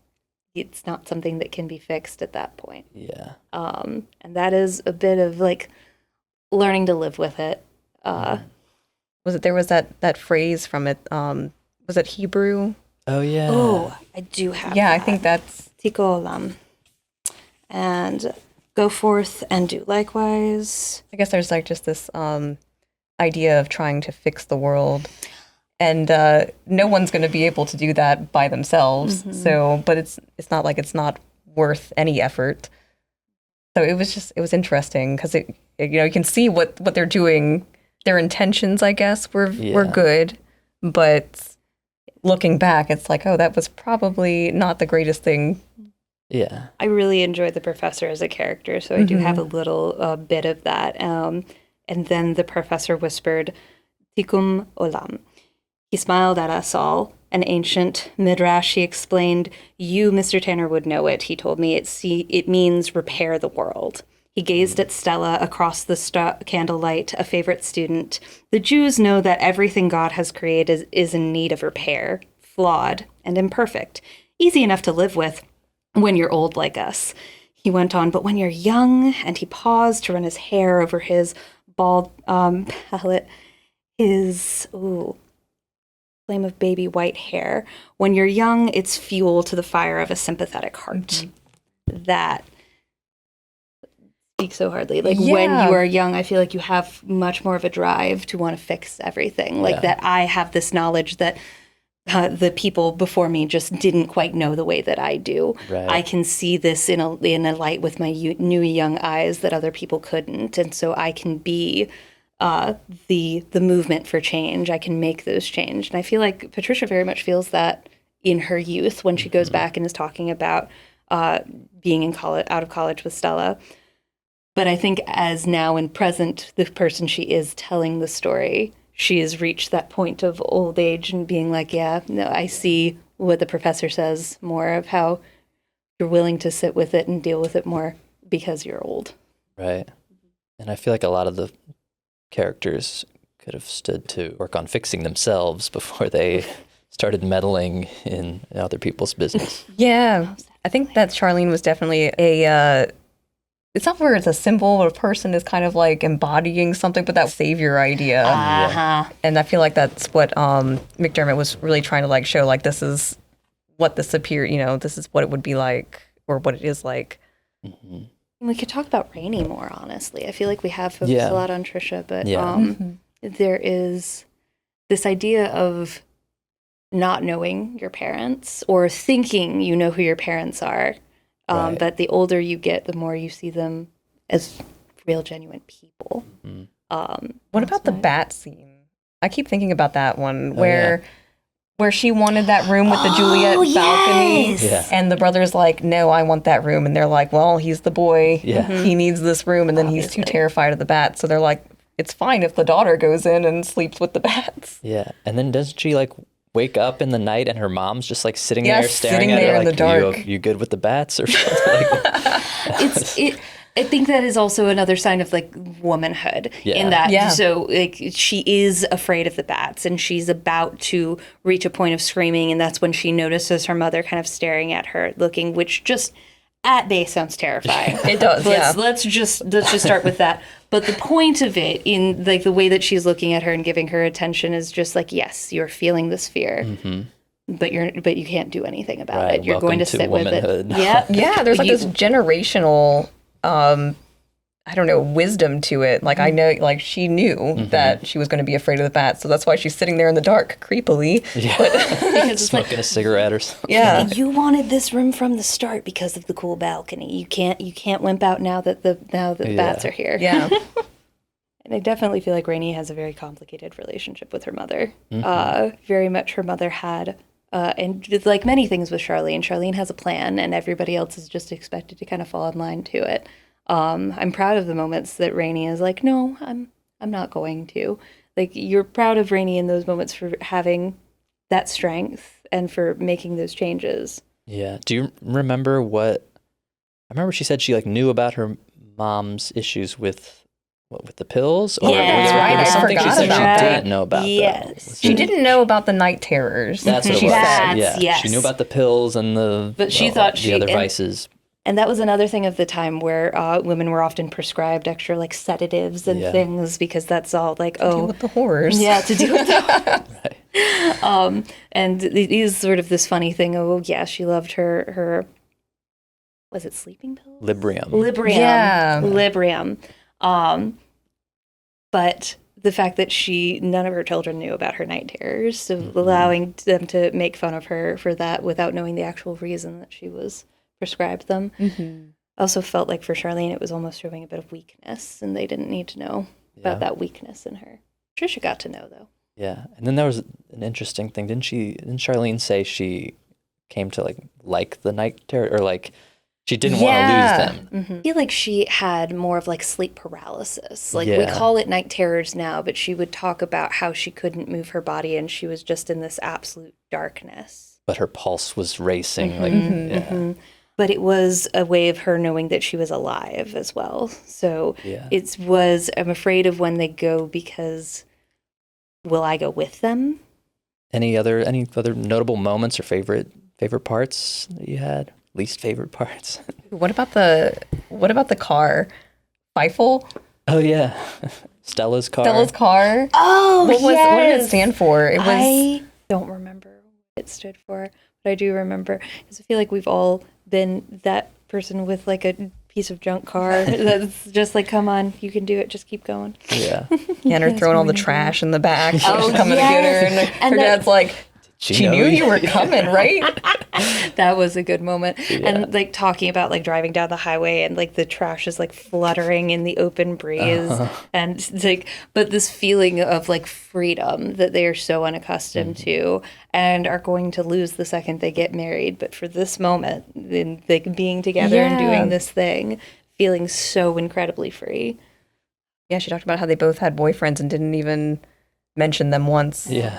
It's not something that can be fixed at that point. Yeah. And that is a bit of like learning to live with it. There was that phrase from it, was it Hebrew? Oh, yeah. Oh, I do have Yeah, that. I think that's... Tiko olam. And go forth and do likewise. I guess there's like just this idea of trying to fix the world. And no one's going to be able to do that by themselves. So, but it's not like it's not worth any effort. So it was interesting because you can see what they're doing. Their intentions, I guess, were good, but looking back, it's like, oh, that was probably not the greatest thing. Yeah. I really enjoyed the professor as a character, so I do have a little bit of that. And then the professor whispered, Tikum olam. He smiled at us all. An ancient midrash, he explained, you, Mr. Tanner, would know it. He told me it means repair the world. He gazed at Stella across the candlelight, a favorite student. The Jews know that everything God has created is in need of repair, flawed and imperfect, easy enough to live with when you're old like us. He went on, but when you're young, and he paused to run his hair over his bald palette, his flame of baby white hair. When you're young, it's fuel to the fire of a sympathetic heart. That speaks so hardly. Like when you are young, I feel like you have much more of a drive to want to fix everything. Like that I have this knowledge that the people before me just didn't quite know the way that I do. Right. I can see this in a light with my new young eyes that other people couldn't. And so I can be the movement for change. I can make those change. And I feel like Patricia very much feels that in her youth when she goes back and is talking about being in college, out of college with Stella. But I think as now in present, the person she is telling the story, she has reached that point of old age and being like, yeah, no, I see what the professor says more of how you're willing to sit with it and deal with it more because you're old. Right. And I feel like a lot of the characters could have stood to work on fixing themselves before they started meddling in other people's business. Yeah. I think that Charlene was definitely it's not where it's a symbol or a person is kind of like embodying something, but that savior idea. And I feel like that's what McDermott was really trying to like show, like this is what the superior, this is what it would be like or what it is like. We could talk about Rainey more, honestly. I feel like we have focused a lot on Trisha, but there is this idea of not knowing your parents or thinking you know who your parents are. Right. But the older you get, the more you see them as real, genuine people. What about the bat scene? I keep thinking about that one where she wanted that room with the Juliet balcony. Yes. And the brother's like, no, I want that room. And they're like, well, he's the boy. He needs this room. And then he's too terrified of the bats. So they're like, it's fine if the daughter goes in and sleeps with the bats. Yeah. And then doesn't she like wake up in the night and her mom's just like sitting there staring at her in like, the dark. You good with the bats or something like that? I think that is also another sign of like womanhood in that. So like she is afraid of the bats and she's about to reach a point of screaming, and that's when she notices her mother kind of staring at her, looking, which just at base sounds terrifying. It does. Let's just start with that. But the point of it, in like the way that she's looking at her and giving her attention, is just like, yes, you're feeling this fear. But you can't do anything about it. You're Welcome going to to sit with womanhood. it. Yeah, there's like this generational I don't know, wisdom to it. Like, I know, like, she knew that she was going to be afraid of the bats, so that's why she's sitting there in the dark, creepily. Yeah. Because it's Smoking a cigarette or something. Yeah. you wanted this room from the start because of the cool balcony. You can't wimp out now that the bats are here. Yeah. And I definitely feel like Rainey has a very complicated relationship with her mother. Very much her mother had, and like many things with Charlene has a plan, and everybody else is just expected to kind of fall in line to it. I'm proud of the moments that Rainey is like, no, I'm not going to. Like, you're proud of Rainey in those moments for having that strength and for making those changes. Yeah. Do you remember I remember she said she like knew about her mom's issues with the pills? Or Yeah, that's there right. was I something she forgot said about she that. didn't know about. Yes. She didn't know about the night terrors. That's what it she was. said. That's- Yeah. yes. She knew about the pills and But she thought the other and- vices. And that was another thing of the time where women were often prescribed extra like sedatives and Yeah. things because that's all like, Deal with the horrors. yeah, to do with that. Right. And it is sort of this funny thing of, oh yeah, she loved her was it sleeping pills? Librium. Librium. Yeah. Librium. But the fact that none of her children knew about her night terrors, so allowing them to make fun of her for that without knowing the actual reason that she was prescribed them. Also felt like for Charlene, it was almost showing a bit of weakness, and they didn't need to know about that weakness in her. Trisha got to know, though. Yeah. And then there was an interesting thing. Didn't Charlene say she came to like the night terror, or like she didn't want to lose them? I feel like she had more of like sleep paralysis. Like we Yeah. call it night terrors now, but she would talk about how she couldn't move her body and she was just in this absolute darkness. But her pulse was racing. Yeah. But it was a way of her knowing that she was alive as well. So it was, I'm afraid of when they go because will I go with them? Any other notable moments or favorite parts that you had? Least favorite parts? What about the car? Feifel? Oh yeah. Stella's car. Stella's car? Oh, What did it stand for? It was I don't remember what it stood for, but I do remember because I feel like we've all been that person with like a piece of junk car that's just like, come on, you can do it, just keep going. Yeah. and her throwing all the trash in the back. Oh, Coming to get her, and And her that- dad's like, she knew you were coming, right? That was a good moment. And like talking about like driving down the highway and like the trash is like fluttering in the open breeze and it's like, but this feeling of like freedom that they are so unaccustomed to and are going to lose the second they get married. But for this moment, in like being together and doing this thing, feeling so incredibly free. Yeah, she talked about how they both had boyfriends and didn't even mention them once. Yeah.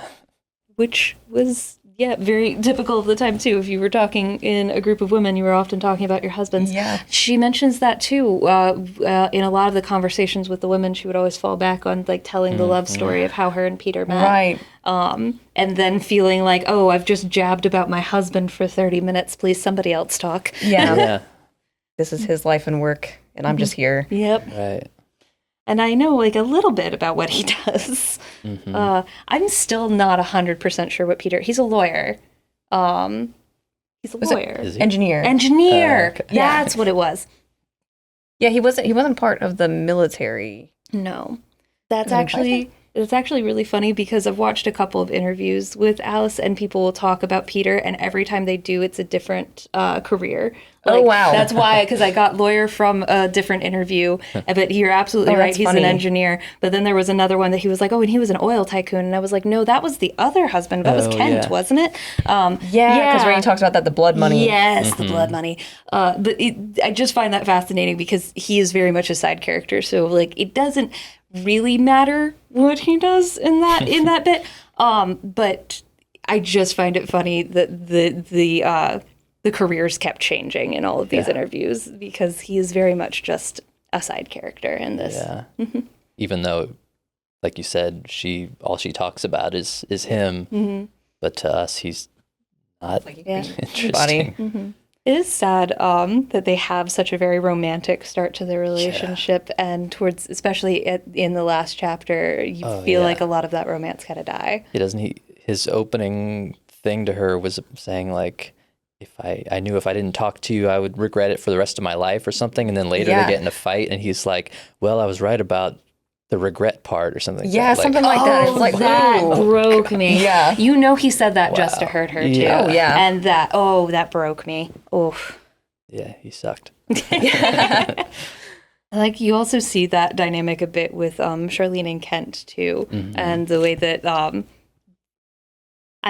Which was, very typical of the time, too. If you were talking in a group of women, you were often talking about your husbands. Yeah. She mentions that, too. In a lot of the conversations with the women, she would always fall back on, like, telling the love story of how her and Peter met. Right. And then feeling like, oh, I've just jabbed about my husband for 30 minutes. Please, somebody else talk. Yeah. Yeah. This is his life and work, and I'm just here. Yep. Right. And I know like a little bit about what he does. I'm still not 100% sure what Peter. He's a lawyer. He's a lawyer. Is he? Engineer. Engineer. Okay. That's what it was. Yeah, he wasn't part of the military. No, that's Okay. actually it's actually really funny because I've watched a couple of interviews with Alice, and people will talk about Peter, and every time they do, it's a different career. Oh, wow. That's why, because I got lawyer from a different interview, but you're absolutely Oh, right. that's He's funny. an engineer. But then there was another one that he was like, oh, and he was an oil tycoon, and I was like, no, that was the other husband. That was Oh, Kent, yeah. wasn't it? Because Rainey talks about that, the blood money. Yes, the blood money. But I just find that fascinating because he is very much a side character. So like, it doesn't really matter what he does in that bit. But I just find it funny that the careers kept changing in all of these interviews because he is very much just a side character in this. Yeah. Even though, like you said, all she talks about is him, but to us, he's not interesting. It is sad that they have such a very romantic start to their relationship, and towards, especially in the last chapter, you feel like a lot of that romance kind of die. His opening thing to her was saying like, I knew if I didn't talk to you, I would regret it for the rest of my life or something. And then later they get in a fight and he's like, well, I was right about the regret part or something. Yeah, something like that. It's like, that broke me. Yeah. You know, he said that just to hurt her too. Yeah. Oh, yeah. And that broke me. Oof. Yeah, he sucked. Like, you also see that dynamic a bit with Charlene and Kent too, and the way that I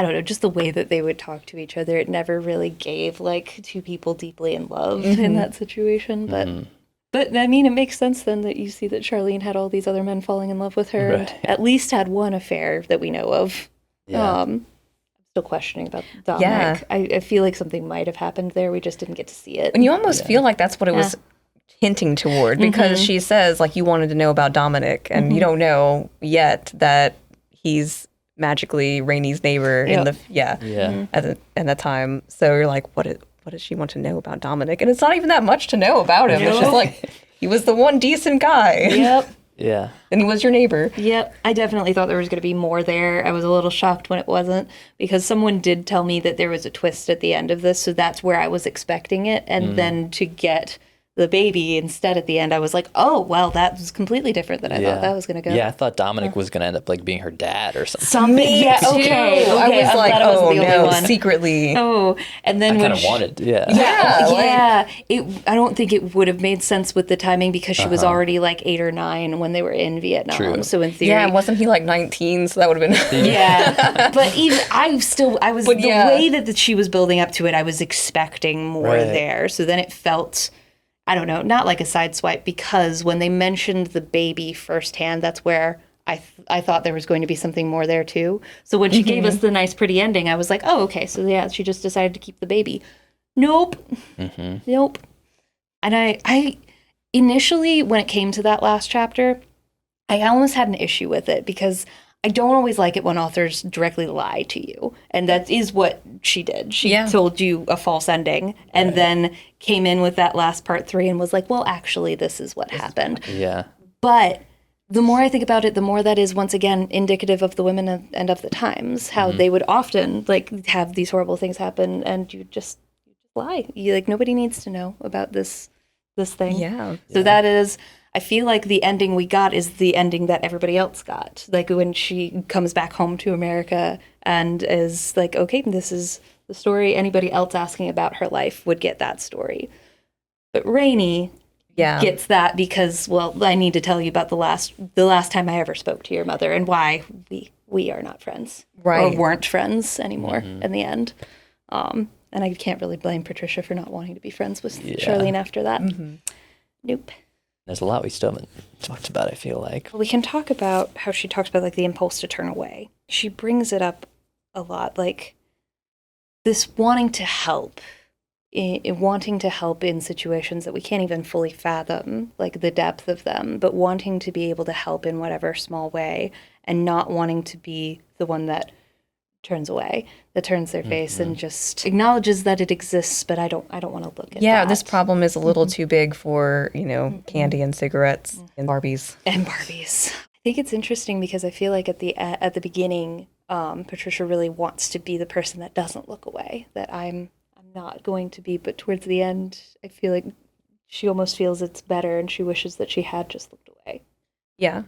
don't know, just the way that they would talk to each other. It never really gave like two people deeply in love in that situation. But I mean, it makes sense then that you see that Charlene had all these other men falling in love with her, and at least had one affair that we know of. Yeah. I'm still questioning about Dominic. I feel like something might have happened there. We just didn't get to see it. And you almost feel like that's what it was hinting toward, because she says, like, you wanted to know about Dominic, and you don't know yet that he's magically Rainey's neighbor in the at the time. So you're like, what does she want to know about Dominic? And it's not even that much to know about him. It's just like, he was the one decent guy. Yep. Yeah. And he was your neighbor. Yep. I definitely thought there was going to be more there. I was a little shocked when it wasn't, because someone did tell me that there was a twist at the end of this, so that's where I was expecting it. And then to get the baby instead at the end, I was like, oh, well, that was completely different than I thought that was going to go. Yeah, I thought Dominic was going to end up like being her dad or something. Something. Yeah, okay. I was like, oh, no, one. Secretly. Oh, and then I when kind of wanted, I don't think it would have made sense with the timing, because she was already like 8 or 9 when they were in Vietnam. True. So in theory, Yeah, wasn't he like 19? So that would have been. yeah. But even the way that she was building up to it, I was expecting more there. So then it felt, I don't know, not like a sideswipe, because when they mentioned the baby firsthand, that's where I thought there was going to be something more there too. So when she gave us the nice, pretty ending, I was like, oh, okay, so yeah, she just decided to keep the baby. Nope. Nope. And I initially, when it came to that last chapter, I almost had an issue with it, because I don't always like it when authors directly lie to you. And that is what she did. She told you a false ending, and then came in with that last part 3 and was like, well, actually, this is what happened. Yeah. But the more I think about it, the more that is, once again, indicative of the women and of the times, how they would often like have these horrible things happen, and you just lie. You, like, nobody needs to know about this thing. Yeah. So that is, I feel like the ending we got is the ending that everybody else got. Like when she comes back home to America and is like, okay, this is the story. Anybody else asking about her life would get that story. But Rainey gets that because, well, I need to tell you about the last time I ever spoke to your mother and why we are not friends. Right. Or weren't friends anymore in the end. And I can't really blame Patricia for not wanting to be friends with Charlene after that. Nope. There's a lot we still haven't talked about, I feel like. Well, we can talk about how she talks about, like, the impulse to turn away. She brings it up a lot, like, this wanting to help in situations that we can't even fully fathom, like, the depth of them, but wanting to be able to help in whatever small way, and not wanting to be the one that turns away, that turns their face and just acknowledges that it exists, but I don't want to look at that. Yeah, this problem is a little too big for, candy and cigarettes and Barbies. And Barbies. I think it's interesting because I feel like at the beginning, Patricia really wants to be the person that doesn't look away, that I'm not going to be, but towards the end, I feel like she almost feels it's better and she wishes that she had just looked away. Yeah.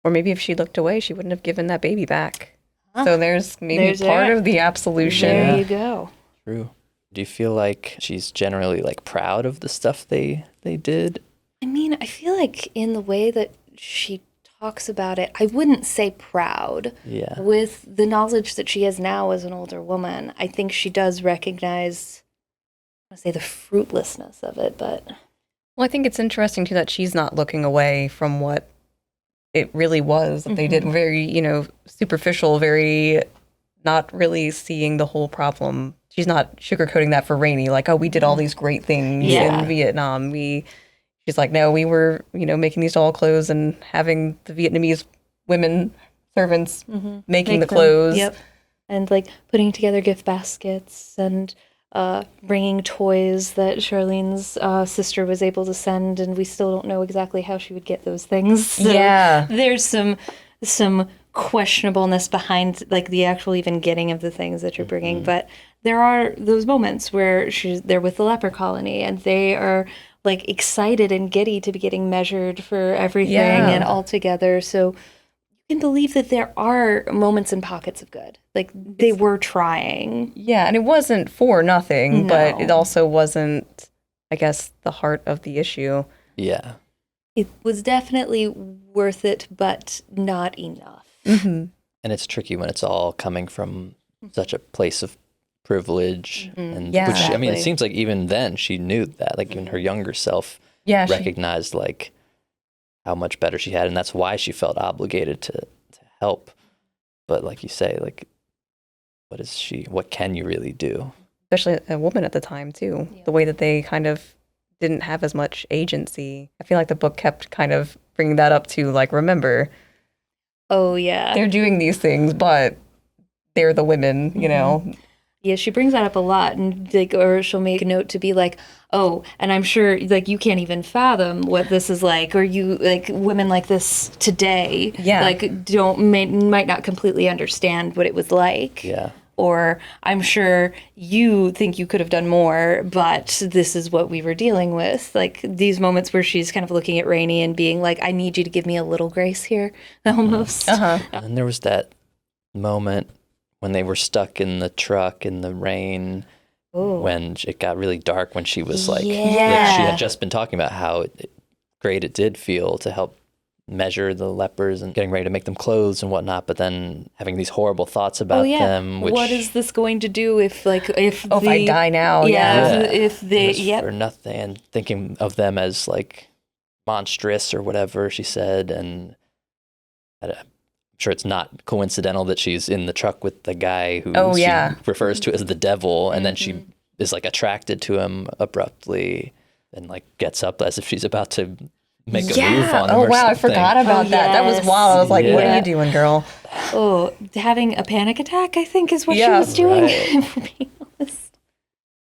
Or maybe if she looked away, she wouldn't have given that baby back. So there's part of the absolution. There you go. True. Do you feel like she's generally like proud of the stuff they did? I mean, I feel like in the way that she talks about it, I wouldn't say proud. Yeah. With the knowledge that she has now as an older woman, I think she does recognize, I want to say, the fruitlessness of it, but... Well, I think it's interesting, too, that she's not looking away from what it really was that they did. Very, superficial, very not really seeing the whole problem. She's not sugarcoating that for Rainey, like, oh, we did all these great things in Vietnam. She's like, no, we were, making these doll clothes and having the Vietnamese women servants making the clothes. Yep. And like putting together gift baskets and bringing toys that Charlene's sister was able to send, and we still don't know exactly how she would get those things. So there's some questionableness behind like the actual even getting of the things that you're bringing, but there are those moments where they're with the leper colony and they are like excited and giddy to be getting measured for everything and all together. So you can believe that there are moments and pockets of good. Like they were trying. Yeah, and it wasn't for nothing, but it also wasn't, I guess, the heart of the issue. Yeah. It was definitely worth it, but not enough. Mm-hmm. And it's tricky when it's all coming from such a place of privilege. And Yeah. which, I mean, it Exactly. seems like even then she knew that, like even her younger self Yeah, recognized like how much better she had. And that's why she felt obligated to help. But like you say, like, what can you really do? especially a woman at the time too. The way that they kind of didn't have as much agency. I feel like the book kept kind of bringing that up to like, remember, Oh, yeah. they're doing these things, but they're the women, you know? Yeah, she brings that up a lot, and like, or she'll make a note to be like, "Oh, and I'm sure like you can't even fathom what this is like, or you like women like this today, like might not completely understand what it was like, or I'm sure you think you could have done more, but this is what we were dealing with." Like these moments where she's kind of looking at Rainey and being like, "I need you to give me a little grace here," almost. And then there was that moment when they were stuck in the truck in the rain, when it got really dark, when she was like, like she had just been talking about how great it did feel to help measure the lepers and getting ready to make them clothes and whatnot, but then having these horrible thoughts about them. Which, what is this going to do if if I die now? If they, for nothing, and thinking of them as like monstrous or whatever she said, and I'm sure it's not coincidental that she's in the truck with the guy who she refers to as the devil, and then she is like attracted to him abruptly and like gets up as if she's about to make a move on him. Oh or wow, I something. forgot about that. That was wild. I was like, what are you doing, girl? Oh, having a panic attack, I think, is what she was doing, if we're being honest.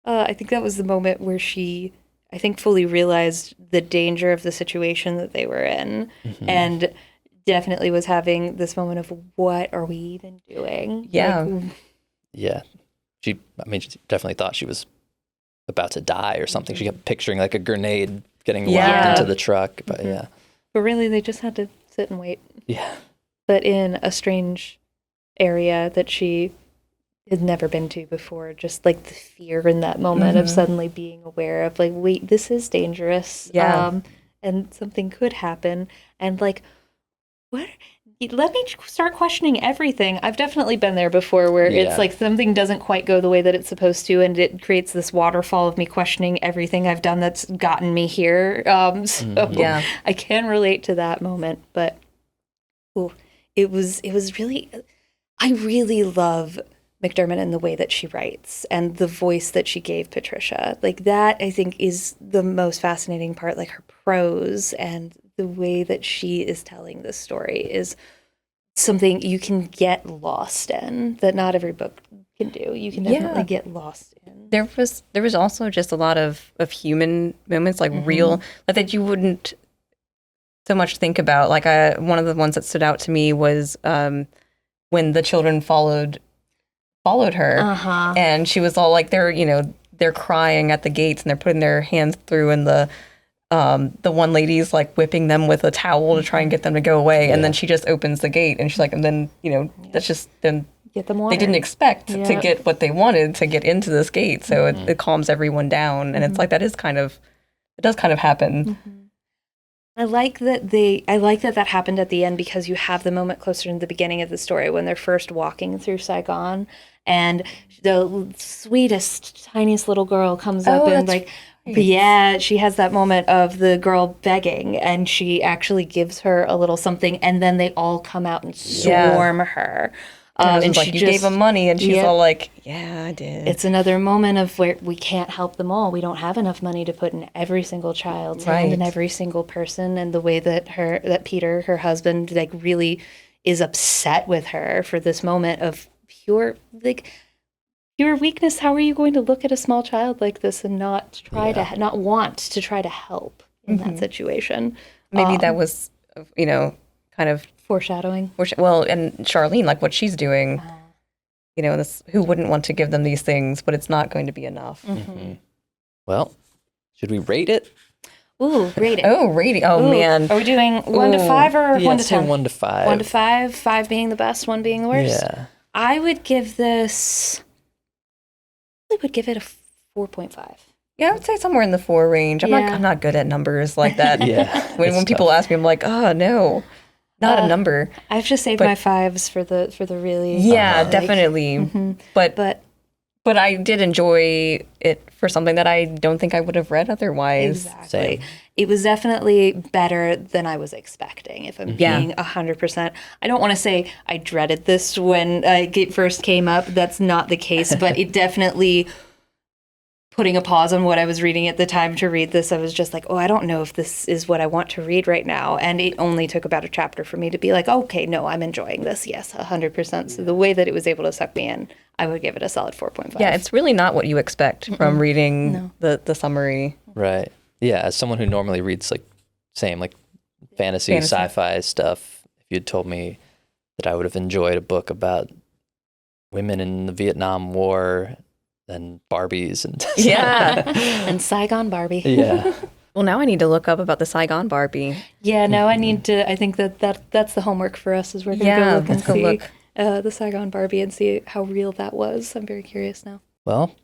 I think that was the moment where she, I think, fully realized the danger of the situation that they were in, and definitely was having this moment of, what are we even doing? She definitely thought she was about to die or something. She kept picturing like a grenade getting lobbed into the truck, but But really, they just had to sit and wait. Yeah. But in a strange area that she had never been to before, just like the fear in that moment of suddenly being aware of like, wait, this is dangerous. And something could happen. And like, what? Let me start questioning everything. I've definitely been there before where it's like something doesn't quite go the way that it's supposed to, and it creates this waterfall of me questioning everything I've done that's gotten me here. I can relate to that moment, but it was really, I really love McDermott and the way that she writes and the voice that she gave Patricia. Like that, I think, is the most fascinating part. Like her prose and the way that she is telling this story is something you can get lost in, that not every book can do. You can definitely get lost in. There was also just a lot of human moments, like real, like that you wouldn't so much think about. Like one of the ones that stood out to me was when the children followed her, and she was all like, they're crying at the gates and they're putting their hands through, and the one lady's like whipping them with a towel to try and get them to go away, and then she just opens the gate and she's like, and then that's just then get them water. They didn't expect to get what they wanted to get into this gate, so it calms everyone down, and it's like it does kind of happen. I like that happened at the end, because you have the moment closer to the beginning of the story when they're first walking through Saigon, and the sweetest, tiniest little girl comes up and like, she has that moment of the girl begging, and she actually gives her a little something, and then they all come out and swarm her. And like, you gave them money, and she's all like, yeah, I did. It's another moment of where we can't help them all. We don't have enough money to put in every single child's hand and every single person. And the way that Peter, her husband, like really is upset with her for this moment of pure weakness. How are you going to look at a small child like this and not want to try to help in that situation? Maybe that was, kind of foreshadowing. Well, and Charlene, like what she's doing, who wouldn't want to give them these things, but it's not going to be enough. Mm-hmm. Well, should we rate it? Ooh, rating. Oh, rating. Oh, Ooh. man. Are we doing 1 to 5 or 1 to 10? 1 to 5. 1 to 5, 5 being the best, 1 being the worst? Yeah. I would give this, I would give it a 4.5. Yeah, I would say somewhere in the 4 range. I'm not good at numbers like that. Yeah. When people ask me, I'm like, oh, no, not a number. I've just saved my 5s for the really. Yeah, definitely. But I did enjoy it for something that I don't think I would have read otherwise. Exactly. Same. It was definitely better than I was expecting, if I'm being 100%. I don't want to say I dreaded this when it first came up. That's not the case, but it definitely, putting a pause on what I was reading at the time to read this, I was just like, oh, I don't know if this is what I want to read right now. And it only took about a chapter for me to be like, okay, no, I'm enjoying this. Yes, 100%. So the way that it was able to suck me in, I would give it a solid 4.5. Yeah, it's really not what you expect from reading the summary. Right. Yeah, as someone who normally reads like fantasy, sci-fi stuff, if you'd told me that I would have enjoyed a book about women in the Vietnam War and Barbies and And Saigon Barbie. Yeah. Well, now I need to look up about the Saigon Barbie. Yeah, now I need to, I think that's the homework for us, is we're going to go look and see the Saigon Barbie and see how real that was. I'm very curious now. Well,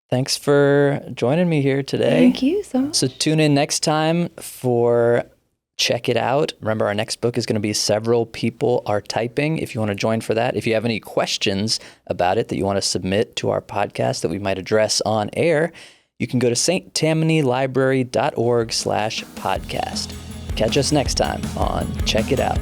thanks for joining me here today. Thank you so much. So tune in next time for Check It Out. Remember, our next book is going to be Several People Are Typing, if you want to join for that. If you have any questions about it that you want to submit to our podcast that we might address on air, you can go to sttamanylibrary.org/podcast. Catch us next time on Check It Out.